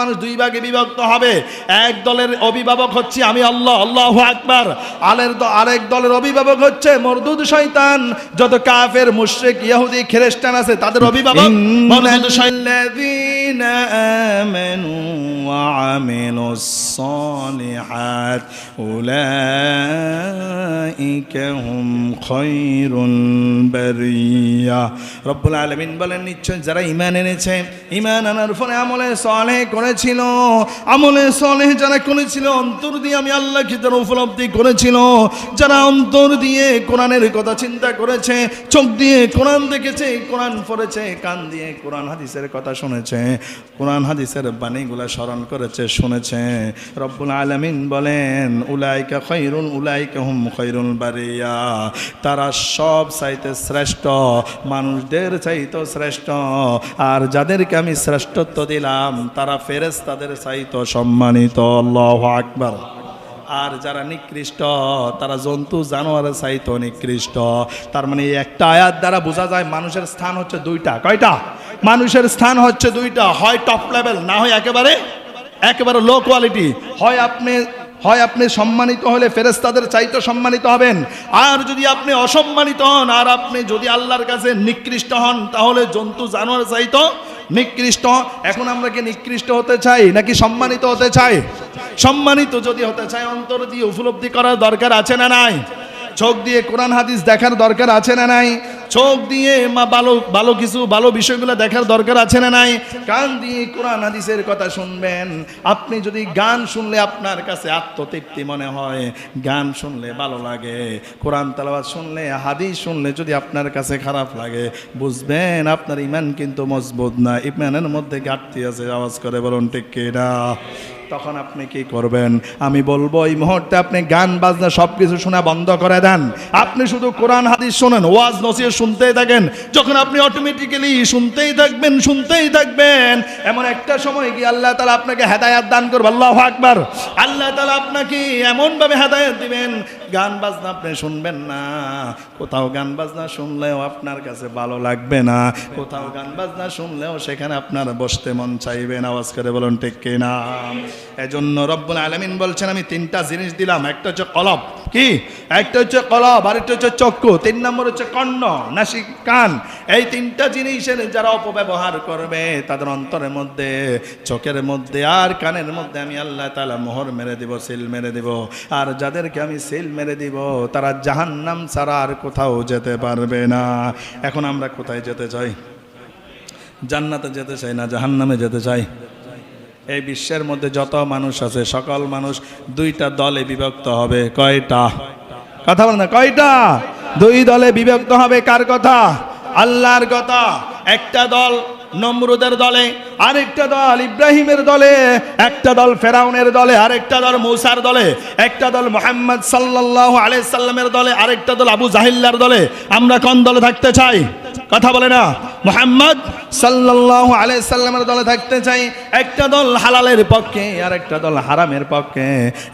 মানুষ দুই ভাগে বিভক্ত হবে। এক দলের অভিভাবক হচ্ছে আমি আল্লাহ, আল্লাহু আকবার। আরেক দলের অভিভাবক হচ্ছে মরদুদ শয়তান। যত কাফের, মুশরিক, ইহুদি, খ্রিস্টান আছে তাদের অভিভাবক মরদুদ শাল্লাযীনা আমানু ওয়া আমিলুস সালিহাত উলাইকা হুম খায়রুল বারিয়া। রব্বুল আলামিন বলেন, নিশ্চয় যারা ঈমান এনেছে, ঈমান আনার ফলে আমলে সালেহ করেছিল, আমলে সালেহ যারা করেছিল, অন্তর দিয়ে আমি আল্লাহকে যারা উপলব্ধি করেছিল, যারা অন্তর দিয়ে কোরআনের কথা চিন্তা করেছে, চোখ দিয়ে কোরআন দেখেছে, কোরআন পড়েছে, কান দিয়ে কোরআন হাদিসের কথা শুনেছে, কোরআন হাদিসের বাণীগুলা স্মরণ করেছে, শুনেছে, রব্বুল আলামিন বলেন উলাইকা খায়রুন, উলাইকা হুম খায়রুল বারিয়া। তারা সব চাইতে শ্রেষ্ঠ, মানুষদের চাইতে শ্রেষ্ঠ। আর যাদেরকে আমি শ্রেষ্ঠত্ব দিলাম তারা ফেরেশতাদের চাইতে সম্মানিত। আল্লাহু আকবার। আর যারা নিকৃষ্ট তারা জন্তু জানোয়ারের চাইতে নিকৃষ্ট। তার মানে এই একটা আয়াত দ্বারা বোঝা যায় মানুষের স্থান হচ্ছে দুইটা। কয়টা? মানুষের স্থান হচ্ছে দুইটা, হয় টপ লেভেল, না হয় একেবারে লো কোয়ালিটি। হয় আপনি সম্মানিত হলে ফেরেশতাদের চাইতে সম্মানিত হবেন, আর যদি আপনি অসম্মানিত হন, আর আপনি যদি আল্লাহর কাছে নিকৃষ্ট হন, তাহলে জন্তু জানোয়ার চাইতে নিকৃষ্ট। এখন আমরা কি নিকৃষ্ট হতে চাই নাকি সম্মানিত হতে চাই? সম্মানিত যদি হতে চাই, অন্তর দিয়ে উপলব্ধি করার দরকার আছে না নাই? চোখ দিয়ে কোরআন হাদিস দেখার দরকার আছে না নাই? চোখ দিয়ে ভালো বিষয়গুলো দেখার দরকার আছে না নাই? কান দিয়ে কোরআন হাদিসের কথা শুনবেন। আপনি যদি গান শুনলে আপনার কাছে আত্মতৃপ্তি মনে হয়, গান শুনলে ভালো লাগে, কোরআন তেলাওয়াত শুনলে, হাদিস শুনলে যদি আপনার কাছে খারাপ লাগে, বুঝবেন আপনার ঈমান কিন্তু মজবুত না, ঈমানের মধ্যে ঘাটতি আছে। আওয়াজ করে বলুন ঠিক কি না? তখন আপনি কি করবেন? আমি বলবো এই মুহূর্তে আপনি গান বাজনা সব কিছু শোনা বন্ধ করে দেন। আপনি শুধু কোরআন হাদিস শোনেন, ওয়াজ নসিহত শুনতেই থাকেন। যখন আপনি অটোমেটিক্যালি শুনতেই থাকবেন, এমন একটা সময় কি আল্লাহ তাআলা আপনাকে হেদায়েত দান করবে। আল্লাহু আকবার। আল্লাহ তাআলা আপনাকে এমনভাবে হেদায়েত দিবেন, গান বাজনা আপনি শুনবেন না। কোথাও গান বাজনা শুনলেও আপনার কাছে ভালো লাগবে না, কোথাও গান বাজনা শুনলেও সেখানে আপনার বসতে মন চাইবে না। আওয়াজ করে বলুন ঠিক কি না? এজন্য রব্বুল আলামিন বলছেন আমি তিনটা জিনিস দিলাম। একটা হচ্ছে কলব, কি? একটা হচ্ছে কলব, আরেকটা হচ্ছে চক্ষু, 3 নম্বর হচ্ছে কর্ণ, নাসিক, কান। এই তিনটা জিনিসের যারা অপব্যবহার করবে তাদের অন্তরের মধ্যে, চোখের মধ্যে আর কানের মধ্যে আমি আল্লাহ তাআলা মোহর মেরে দিব, সিল মেরে দিব। আর যাদেরকে আমি সিল মেরে দিব তারা জাহান্নাম ছাড়া আর কোথাও যেতে পারবে না। এখন আমরা কোথায় যেতে চাই? জান্নাতে যেতে চাই না জাহান্নামে যেতে চাই? এই বিশ্বের মধ্যে যত মানুষ আছে সকল মানুষ দুইটা দলে বিভক্ত হবে। কয়টা? কথা বলেন না, কয়টা? 2 দলে বিভক্ত হবে। কার কথা? আল্লাহর কথা। একটা দল নমরুদের দলে, আরেকটা দল ইব্রাহিমের দলে, একটা দল ফেরাউনের দলে, আরেকটা দল মূসার দলে, একটা দল মুহাম্মদ সাল্লাল্লাহু আলাইহি সাল্লামের দলে, আরেকটা দল আবু জাহিল্লার দলে। আমরা কোন দলে থাকতে চাই? কথা বলে না। মুহাম্মদ সাল্লাল্লাহু আলাইহি সাল্লামের দলে থাকতে চাই। একটা দল হালালের পক্ষে, আরেকটা দল হারামের পক্ষে,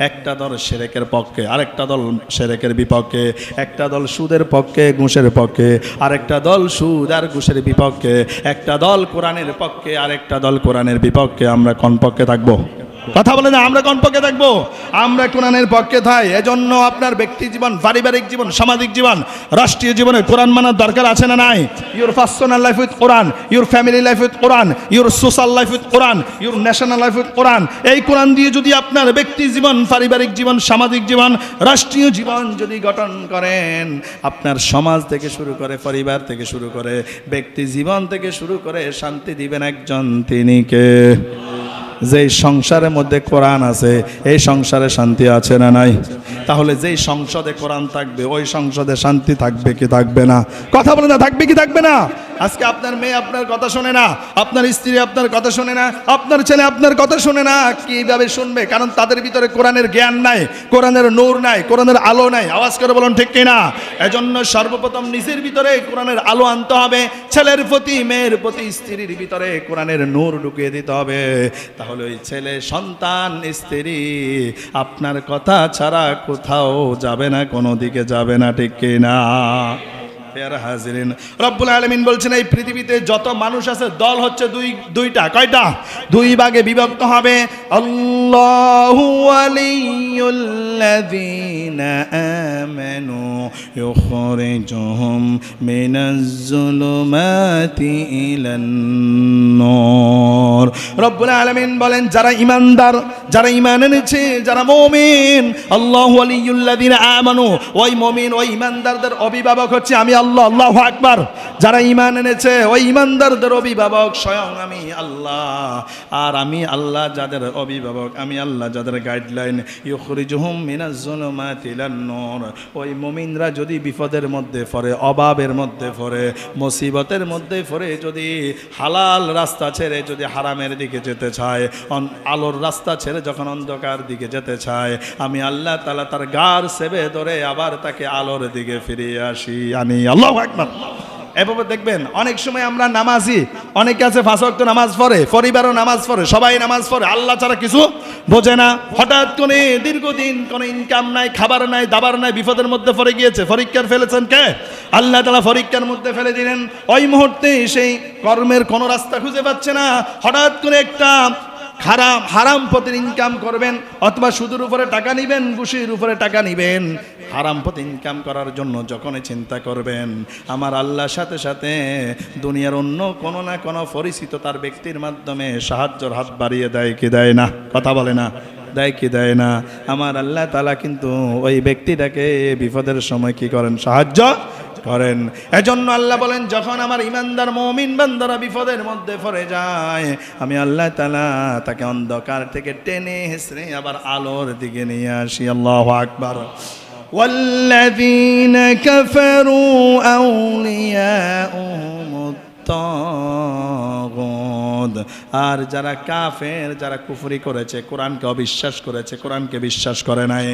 একটা দল শিরকের পক্ষে, আরেকটা দল শিরকের বিপক্ষে, একটা দল সুদের পক্ষে, ঘুষের পক্ষে, আরেকটা দল সুদ আর ঘুষের বিপক্ষে, একটা দল কোরআনের পক্ষে, আরেকটা দল কোরআনের বিপক্ষে। আমরা কোন পক্ষে থাকবো? কথা বলে না, আমরা কোন পক্ষে থাকবো? আমরা কোরআনের পক্ষে থাই। এজন্য আপনার ব্যক্তি জীবন, পারিবারিক জীবন, সামাজিক জীবন, রাষ্ট্রীয় জীবনে কোরআন মানার দরকার আছে না নাই? Your personal life with Quran, your family life with Quran, your social life with Quran, your national life with Quran. এই কোরআন দিয়ে যদি আপনার ব্যক্তি জীবন, পারিবারিক জীবন, সামাজিক জীবন, রাষ্ট্রীয় জীবন যদি গঠন করেন, আপনার সমাজ থেকে শুরু করে, পরিবার থেকে শুরু করে, ব্যক্তি জীবন থেকে শুরু করে শান্তি দিবেন একজন, তিনি কে? যেই সংসারের মধ্যে কোরআন আছে এই সংসারে শান্তি আছে না নাই? তাহলে যেই সংসদে কোরআন থাকবে ওই সংসদে শান্তি থাকবে কি থাকবে না? কথা বলে না, থাকবে কি থাকবে না? আজকে আপনার মেয়ে আপনার কথা শোনে না, আপনার স্ত্রী আপনার কথা শোনে না, আপনার ছেলে আপনার কথা শোনে না। কিভাবে শুনবে? কারণ তাদের ভিতরে কোরআনের জ্ঞান নাই, কোরআনের নূর নাই, কোরআনের আলো নাই। আওয়াজ করে বলুন ঠিক কিনা? এজন্য সর্বপ্রথম নিজের ভিতরে কোরআনের আলো আনতে হবে, ছেলের প্রতি, মেয়ের প্রতি, স্ত্রীর ভিতরে কোরআনের নূর ঢুকিয়ে দিতে হবে। তাহলে ওই ছেলে, সন্তান, স্ত্রী আপনার কথা ছাড়া কোথাও যাবে না, কোনো দিকে যাবে না, ঠিক কিনা? ফের হাজিরিন, রব্বুল আলামিন বলছেন এই পৃথিবীতে যত মানুষ আছে দল হচ্ছে দুইটা। কয়টা? দুই ভাগে বিভক্ত হবে। আল্লাহু ওয়ালিয়ুল্লাযীনা আমানু ইউখরিজুহুম মিনাজ যুলুমাতি ইলান নূর। রব্বুল আলামিন বলেন যারা ঈমানদার, যারা ঈমান এনেছে, যারা মুমিন, আল্লাহু ওয়ালিয়ুল্লাযীনা আমানু, ওই মুমিন ওই ঈমানদারদের অভিভাবক হচ্ছে আমি আল্লাহ। আল্লাহু আকবার। যারা ঈমান এনেছে ওই ঈমানদারদের অভিভাবক স্বয়ং আমি আল্লাহ। আর আমি আল্লাহ যাদের অভিভাবক, আমি আল্লাহ যাদের গাইডলাইন। ইউখরিজুহুম মিনাজ যুলুমাতি ইলান নূর। ওই মুমিনরা যদি বিপদের মধ্যে পড়ে, অভাবের মধ্যে পড়ে, মুসিবতের মধ্যে পড়ে, যদি হালাল রাস্তা ছেড়ে যদি হারামের দিকে যেতে চায়, আলোর রাস্তা ছেড়ে যখন অন্ধকার দিকে যেতে চায়, আমি আল্লাহ তাআলা তার গার সেবে ধরে আবার তাকে আলোর দিকে ফিরিয়ে আসি আমি। আল্লাহু আকবার। এভাবে দেখবেন অনেক সময় আমরা নামাজি, অনেকে আছে 5 ওয়াক্ত নামাজ পড়ে, পরিবারও নামাজ পড়ে, সবাই নামাজ পড়ে, আল্লাহ ছাড়া কিছু বোঝে না। হঠাৎ করে দীর্ঘদিন কোনো ইনকাম নাই, খাবার নাই, দাবার নাই, বিপদের মধ্যে পড়ে গিয়েছে। পরীক্ষার ফেলেছেন কে? আল্লাহ তাআলা পরীক্ষার মধ্যে ফেলে দিলেন। ওই মুহূর্তে সেই কর্মের কোনো রাস্তা খুঁজে পাচ্ছে না। হঠাৎ করে একটা হারাম পথে ইনকাম করবেন, অথবা সুদের উপরে টাকা নিবেন, ঘুষের উপরে টাকা নিবেন, হারাম পথে ইনকাম করার জন্য যখনই চিন্তা করবেন, আমার আল্লাহর সাথে সাথে দুনিয়ার অন্য কোনো না কোনো পরিচিত তার ব্যক্তির মাধ্যমে সাহায্যের হাত বাড়িয়ে দেয় কি দেয় না? কথা বলে না? দেয় কি দেয় না? আমার আল্লাহ তাআলা কিন্তু ওই ব্যক্তিটাকে বিপদের সময় কি করেন? সাহায্য করেন। এজন্য আল্লাহ বলেন যখন আমার ইমানদার মুমিন বান্দারা বিপদের মধ্যে পড়ে যায়, আমি আল্লাহ তাআলা তাকে অন্ধকার থেকে টেনে হেসড়ে আবার আলোর দিকে নিয়ে আসি। আল্লাহু আকবার। ওয়াল্লাযীনা কাফারু আউলিয়াউহুমুত তাগুত। আর যারা কাফের, যারা কুফরি করেছে, কোরআনকে অবিশ্বাস করেছে, কোরআনকে বিশ্বাস করে নাই,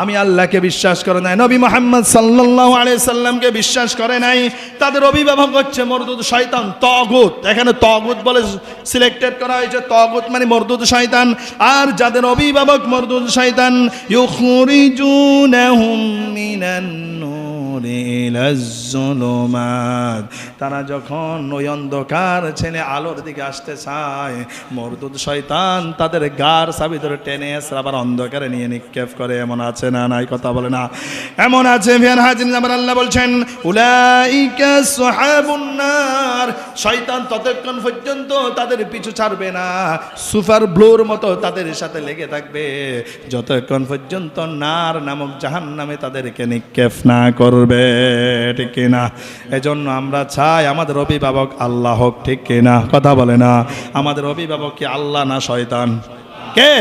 আমি আল্লাহকে বিশ্বাস করে নাই, নবী মুহাম্মদ সাল্লাল্লাহু আলাইহি সাল্লামকে বিশ্বাস করে নাই, তাদের অভিভাবক হচ্ছে মরদুদ শয়তান, তাগুত। এখানে তাগুত বলে সিলেক্টেড করা হয়েছে, তাগুত মানে মরদুদ শয়তান। আর যাদের অভিভাবক মরদুদ শয়তান, ইউখরিজুনাহুম মিনান নূরি ইলাজ যুলুমাত। তারা যখন ওই অন্ধকার ছেড়ে আলোর দিকে আসতে চায়, মরদুদ শয়তান তাদের গার চাবি ধরে টেনে এসে আবার অন্ধকারে নিয়ে নিক্ষেপ করে। এমন আছে না নাই? কথা বলে না? এমন আছে। ফির হাজির আমার আল্লাহ বলছেন উলাইকা আসহাবুন নার। শয়তান ততক্ষণ পর্যন্ত তাদের পিছু ছাড়বে না, সুপার ব্লুর মতো তাদের সাথে লেগে থাকবে যতক্ষণ পর্যন্ত নার নামক জাহান্নামে তাদেরকে নিক্ষেপ না করবে। ঠিক কিনা? এজন্য আমরা চাই আমাদের অভিভাবক আল্লাহ হোক। ঠিক কিনা? কথা বলে না? আমাদের অভিভাবক কি আল্লাহ না শয়তান? কে?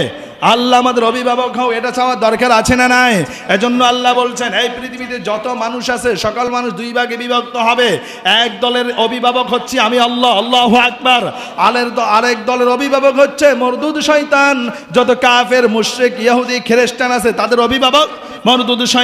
আল্লাহ আমাদের অভিভাবক হও, এটা চাওয়ার দরকার আছে না নাই? এজন্য আল্লাহ বলছেন এই পৃথিবীতে যত মানুষ আছে সকল মানুষ দুই ভাগে বিভক্ত হবে। এক দলের অভিভাবক হচ্ছে আমি আল্লাহ, আল্লাহু আকবার। আরেক দলের অভিভাবক হচ্ছে মরদুদ শয়তান। যত কাফের, মুশরিক, ইহুদি, খ্রিস্টান আছে তাদের অভিভাবক মরদুদ শয়তান।